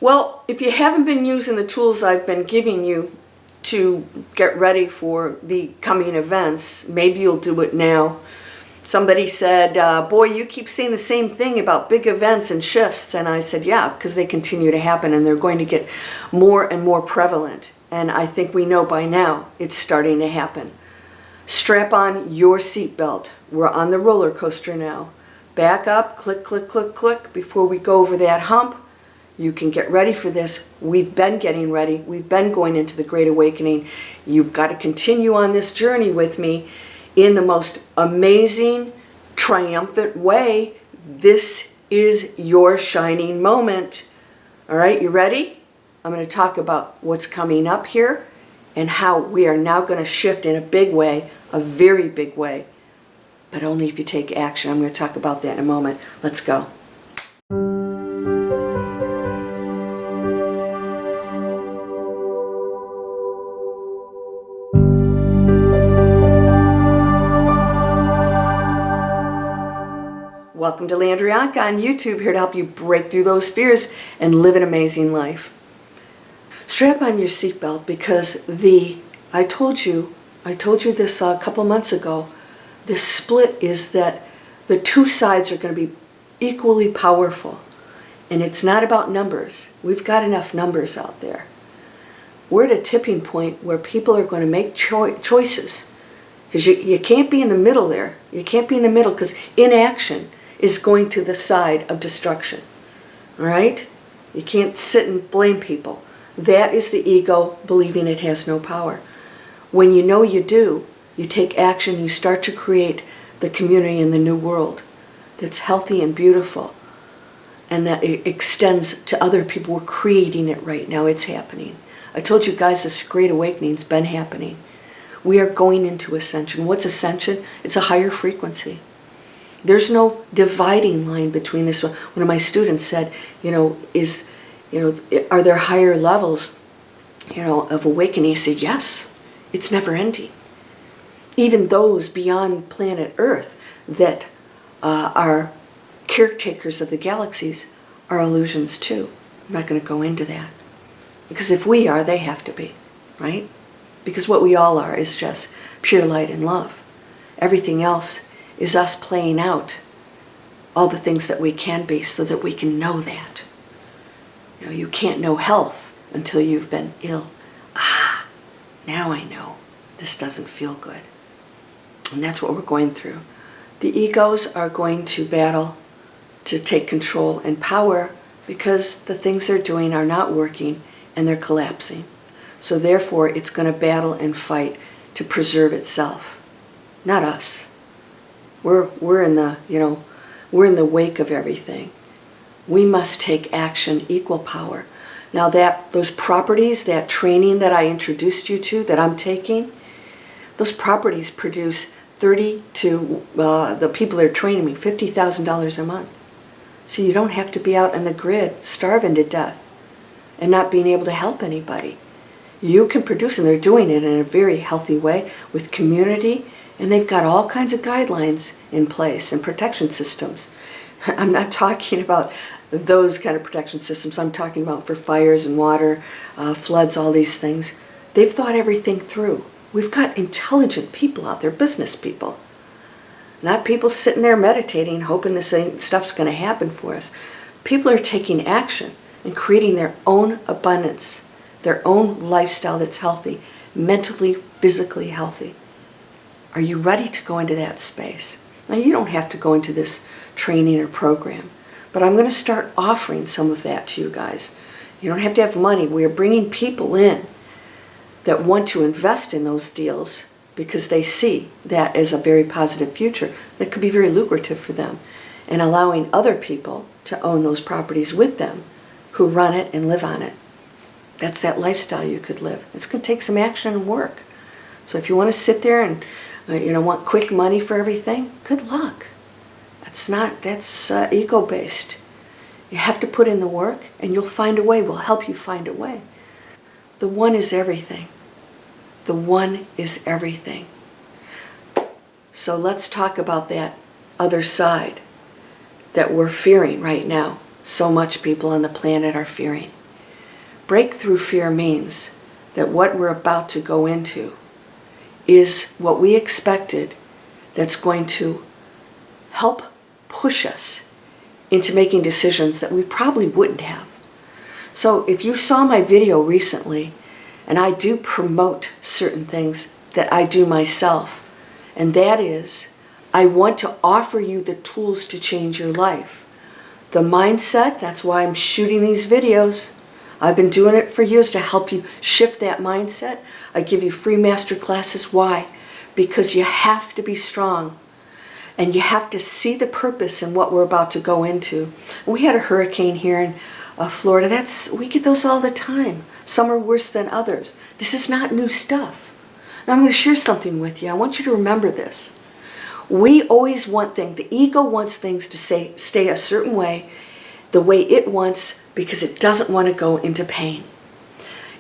Well, if you haven't been using the tools I've been giving you to get ready for the coming events, maybe you'll do it now. Somebody said, boy, you keep saying the same thing about big events and shifts. And I said, yeah, because they continue to happen and they're going to get more and more prevalent. And I think we know by now it's starting to happen. Strap on your seatbelt. We're on the roller coaster now. Back up, click, click, click, click. Before we go over that hump, you can get ready for this. We've been getting ready. We've been going into the Great Awakening. You've got to continue on this journey with me in the most amazing, triumphant way. This is your shining moment. All right, you ready? I'm going to talk about what's coming up here and how we are now going to shift in a big way, a very big way, but only if you take action. I'm going to talk about that in a moment. Let's go. Welcome to Landria Onkka on YouTube, here to help you break through those fears and live an amazing life. Strap on your seatbelt because I told you this a couple months ago, this split is that the two sides are going to be equally powerful. And it's not about numbers. We've got enough numbers out there. We're at a tipping point where people are going to make choices. Because you can't be in the middle there. You can't be in the middle because inaction is going to the side of destruction. All right? You can't sit and blame people. That is the ego believing it has no power. When you know you do, you take action, you start to create the community in the new world that's healthy and beautiful, and that it extends to other people. We're creating it right now. It's happening. I told you guys this Great Awakening's been happening. We are going into Ascension. What's Ascension? It's a higher frequency. There's no dividing line between this. One of my students said, are there higher levels, of awakening? I said, yes. It's never ending. Even those beyond planet Earth that are caretakers of the galaxies are illusions too. I'm not going to go into that. Because if we are, they have to be, right? Because what we all are is just pure light and love. Everything else is us playing out all the things that we can be so that we can know that. You can't know health until you've been ill. Now I know. This doesn't feel good. And that's what we're going through. The egos are going to battle to take control and power because the things they're doing are not working and they're collapsing. So therefore, it's going to battle and fight to preserve itself, not us. We're in the wake of everything. We must take action, equal power. Now those properties, that training that I introduced you to, that I'm taking, those properties produce the people that are training me, $50,000 a month. So you don't have to be out on the grid starving to death and not being able to help anybody. You can produce, and they're doing it in a very healthy way with community, and they've got all kinds of guidelines in place and protection systems. I'm not talking about those kind of protection systems. I'm talking about for fires and water, floods, all these things. They've thought everything through. We've got intelligent people out there, business people. Not people sitting there meditating, hoping this stuff's going to happen for us. People are taking action and creating their own abundance, their own lifestyle that's healthy, mentally, physically healthy. Are you ready to go into that space? Now, you don't have to go into this training or program, but I'm going to start offering some of that to you guys. You don't have to have money. We are bringing people in that want to invest in those deals because they see that as a very positive future that could be very lucrative for them, and allowing other people to own those properties with them who run it and live on it. That's that lifestyle you could live. It's going to take some action and work. So if you want to sit there and want quick money for everything, good luck. That's ego-based. You have to put in the work and you'll find a way. We'll help you find a way. The one is everything. The one is everything. So let's talk about that other side that we're fearing right now. So much people on the planet are fearing. Breakthrough fear means that what we're about to go into is what we expected, that's going to help push us into making decisions that we probably wouldn't have. So if you saw my video recently, and I do promote certain things that I do myself, and that is, I want to offer you the tools to change your life. The mindset, that's why I'm shooting these videos. I've been doing it for years to help you shift that mindset. I give you free master classes. Why? Because you have to be strong. And you have to see the purpose in what we're about to go into. We had a hurricane here in Florida. We get those all the time. Some are worse than others. This is not new stuff. Now I'm going to share something with you. I want you to remember this. We always want things. The ego wants things to stay a certain way, the way it wants, because it doesn't want to go into pain.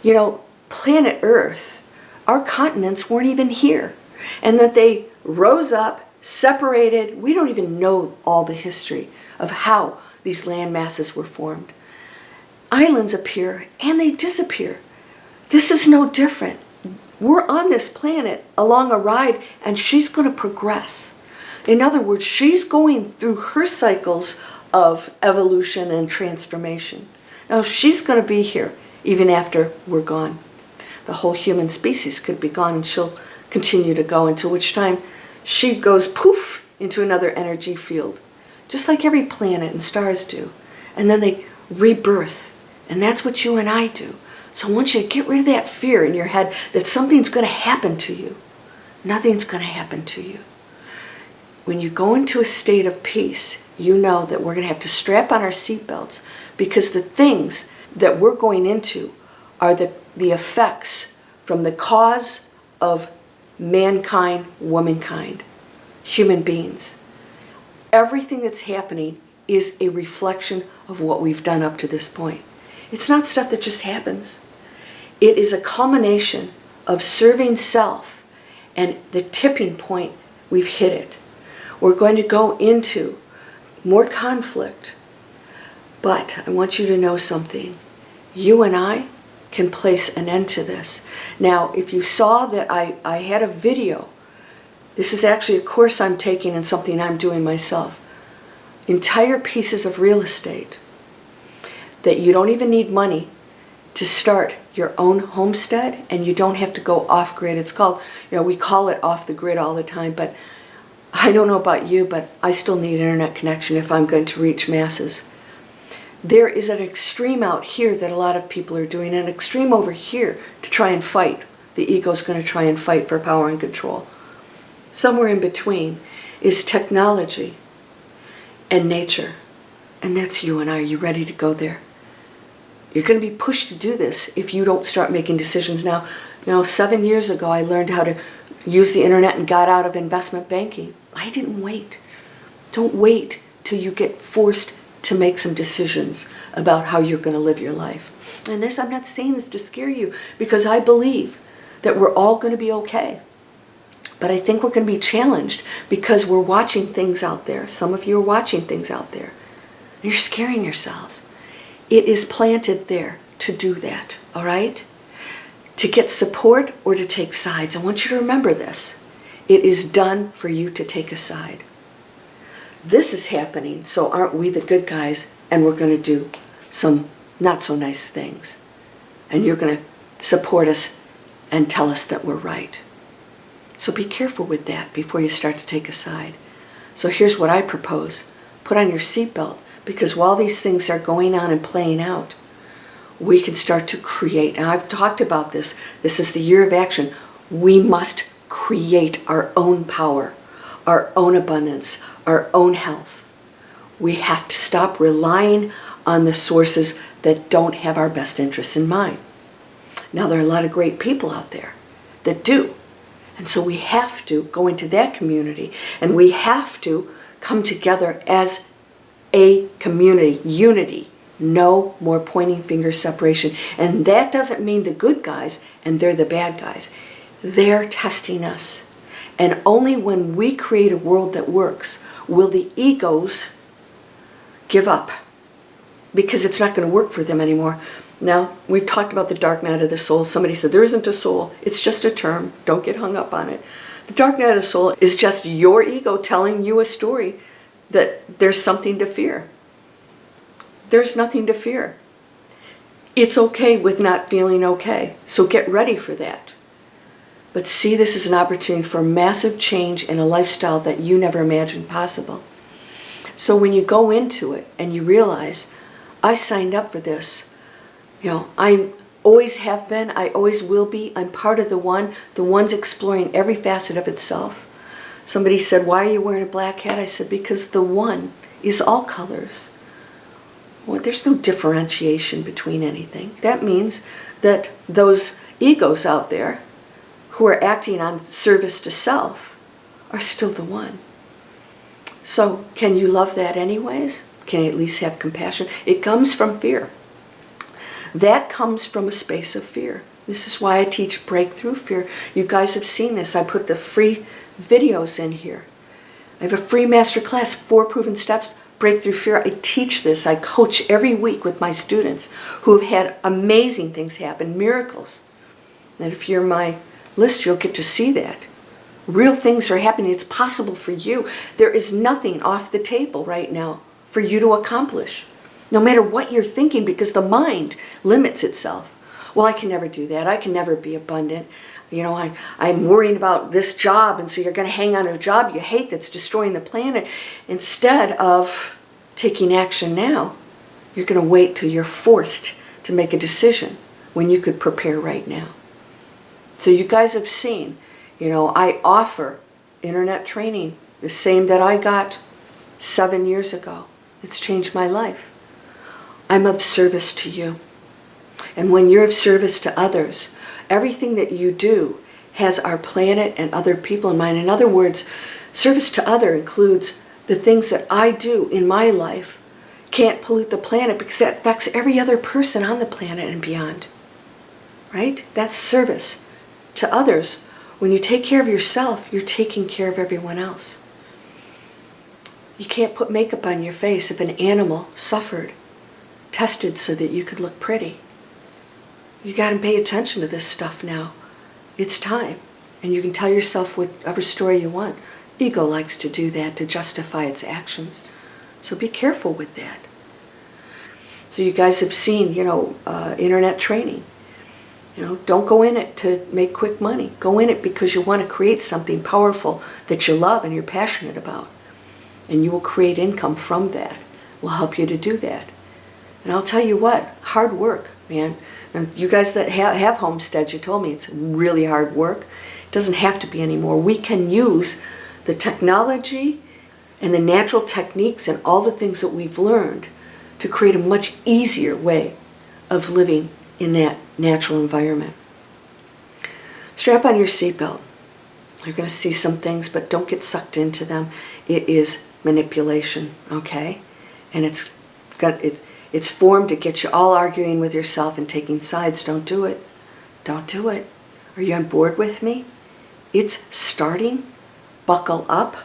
You know, planet Earth, our continents weren't even here. And that they rose up, separated. We don't even know all the history of how these land masses were formed. Islands appear and they disappear. This is no different. We're on this planet along a ride, and she's going to progress. In other words, she's going through her cycles of evolution and transformation. Now, she's going to be here even after we're gone. The whole human species could be gone, and she'll continue to go, until which time she goes poof into another energy field, just like every planet and stars do. And then they rebirth. And that's what you and I do. So I want you to get rid of that fear in your head that something's going to happen to you. Nothing's going to happen to you. When you go into a state of peace, you know that we're going to have to strap on our seatbelts, because the things that we're going into are the effects from the cause of mankind, womankind, human beings. Everything that's happening is a reflection of what we've done up to this point. It's not stuff that just happens. It is a culmination of serving self, and the tipping point, we've hit it. We're going to go into more conflict, but I want you to know something. You and I can place an end to this. Now, if you saw that I had a video, this is actually a course I'm taking and something I'm doing myself. Entire pieces of real estate that you don't even need money to start your own homestead, and you don't have to go off-grid. It's called, we call it off the grid all the time, but I don't know about you, but I still need internet connection if I'm going to reach masses. There is an extreme out here that a lot of people are doing, and an extreme over here to try and fight. The ego's going to try and fight for power and control. Somewhere in between is technology and nature. And that's you and I. Are you ready to go there? You're going to be pushed to do this if you don't start making decisions now. 7 years ago, I learned how to use the internet and got out of investment banking. I didn't wait. Don't wait till you get forced to make some decisions about how you're going to live your life. And this, I'm not saying this to scare you, because I believe that we're all going to be okay. But I think we're going to be challenged because we're watching things out there. Some of you are watching things out there. You're scaring yourselves. It is planted there to do that, all right? To get support or to take sides. I want you to remember this. It is done for you to take a side. This is happening, so aren't we the good guys, and we're going to do some not so nice things. And you're going to support us and tell us that we're right. So be careful with that before you start to take a side. So here's what I propose. Put on your seatbelt, because while these things are going on and playing out, we can start to create. Now, I've talked about this. This is the year of action. We must create our own power, our own abundance, our own health. We have to stop relying on the sources that don't have our best interests in mind. Now, there are a lot of great people out there that do. And so we have to go into that community, and we have to come together as a community, unity. No more pointing finger separation. And that doesn't mean the good guys and they're the bad guys. They're testing us. And only when we create a world that works will the egos give up, because it's not going to work for them anymore. Now, we've talked about the dark night of the soul. Somebody said there isn't a soul. It's just a term. Don't get hung up on it. The dark night of the soul is just your ego telling you a story that there's something to fear. There's nothing to fear. It's okay with not feeling okay. So get ready for that. But see this as an opportunity for massive change in a lifestyle that you never imagined possible. So when you go into it and you realize, I signed up for this, I always have been, I always will be, I'm part of the one's exploring every facet of itself. Somebody said, why are you wearing a black hat? I said, because the one is all colors. Well, there's no differentiation between anything. That means that those egos out there who are acting on service to self are still the one. So can you love that anyways? Can you at least have compassion? It comes from fear. That comes from a space of fear. This is why I teach breakthrough fear. You guys have seen this. I put the free videos in here. I have a free masterclass, 4 proven steps, breakthrough fear. I teach this. I coach every week with my students who have had amazing things happen, miracles. And if you're my list, you'll get to see that. Real things are happening. It's possible for you. There is nothing off the table right now for you to accomplish, no matter what you're thinking, because the mind limits itself. Well, I can never do that. I can never be abundant. I'm worrying about this job, and so you're going to hang on to a job you hate that's destroying the planet. Instead of taking action now, you're going to wait till you're forced to make a decision when you could prepare right now. So you guys have seen, I offer internet training, the same that I got 7 years ago. It's changed my life. I'm of service to you. And when you're of service to others, everything that you do has our planet and other people in mind. In other words, service to other includes the things that I do in my life can't pollute the planet because that affects every other person on the planet and beyond. Right? That's service to others. When you take care of yourself, you're taking care of everyone else. You can't put makeup on your face if an animal suffered, tested so that you could look pretty. You got to pay attention to this stuff now. It's time. And you can tell yourself whatever story you want. Ego likes to do that to justify its actions. So be careful with that. So you guys have seen, internet training. Don't go in it to make quick money. Go in it because you want to create something powerful that you love and you're passionate about. And you will create income from that. We'll help you to do that. And I'll tell you what, hard work, man. And you guys that have homesteads, you told me it's really hard work. It doesn't have to be anymore. We can use the technology and the natural techniques and all the things that we've learned to create a much easier way of living in that natural environment. Strap on your seatbelt. You're going to see some things, but don't get sucked into them. It is manipulation, okay? And it's formed to get you all arguing with yourself and taking sides. Don't do it. Don't do it. Are you on board with me? It's starting. Buckle up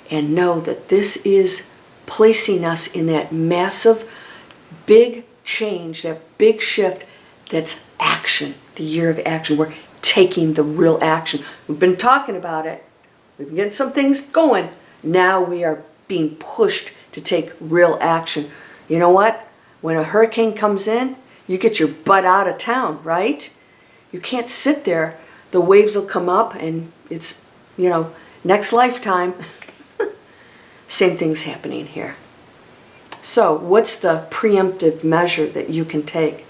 and know that this is placing us in that massive, big change, that big shift that's action, the year of action. We're taking the real action. We've been talking about it. We've been getting some things going. Now we are being pushed to take real action. You know what? When a hurricane comes in, you get your butt out of town, right? You can't sit there. The waves will come up and it's, next lifetime. Same thing's happening here. So what's the preemptive measure that you can take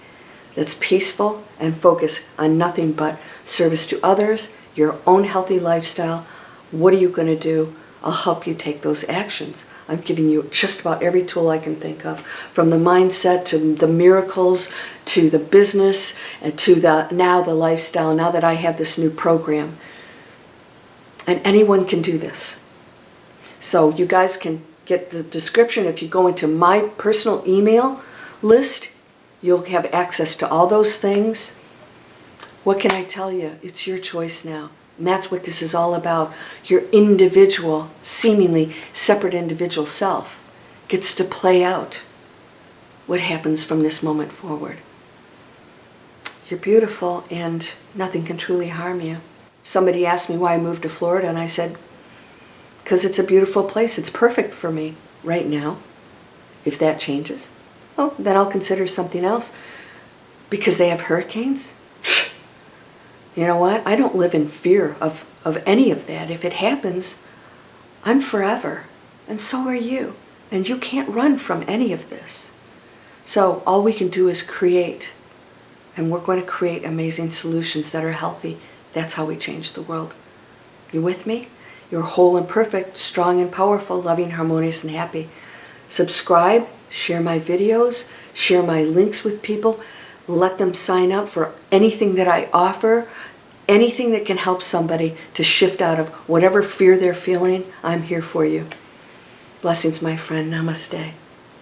that's peaceful and focus on nothing but service to others, your own healthy lifestyle? What are you going to do? I'll help you take those actions. I'm giving you just about every tool I can think of, from the mindset to the miracles to the business and to the lifestyle, now that I have this new program. And anyone can do this. So you guys can get the description. If you go into my personal email list, you'll have access to all those things. What can I tell you? It's your choice now. And that's what this is all about. Your individual, seemingly separate individual self gets to play out what happens from this moment forward. You're beautiful and nothing can truly harm you. Somebody asked me why I moved to Florida, and I said, because it's a beautiful place. It's perfect for me right now. If that changes, oh, then I'll consider something else. Because they have hurricanes? You know what? I don't live in fear of any of that. If it happens, I'm forever. And so are you. And you can't run from any of this. So all we can do is create. And we're going to create amazing solutions that are healthy. That's how we change the world. You with me? You're whole and perfect, strong and powerful, loving, harmonious, and happy. Subscribe, share my videos, share my links with people. Let them sign up for anything that I offer, anything that can help somebody to shift out of whatever fear they're feeling. I'm here for you. Blessings, my friend. Namaste.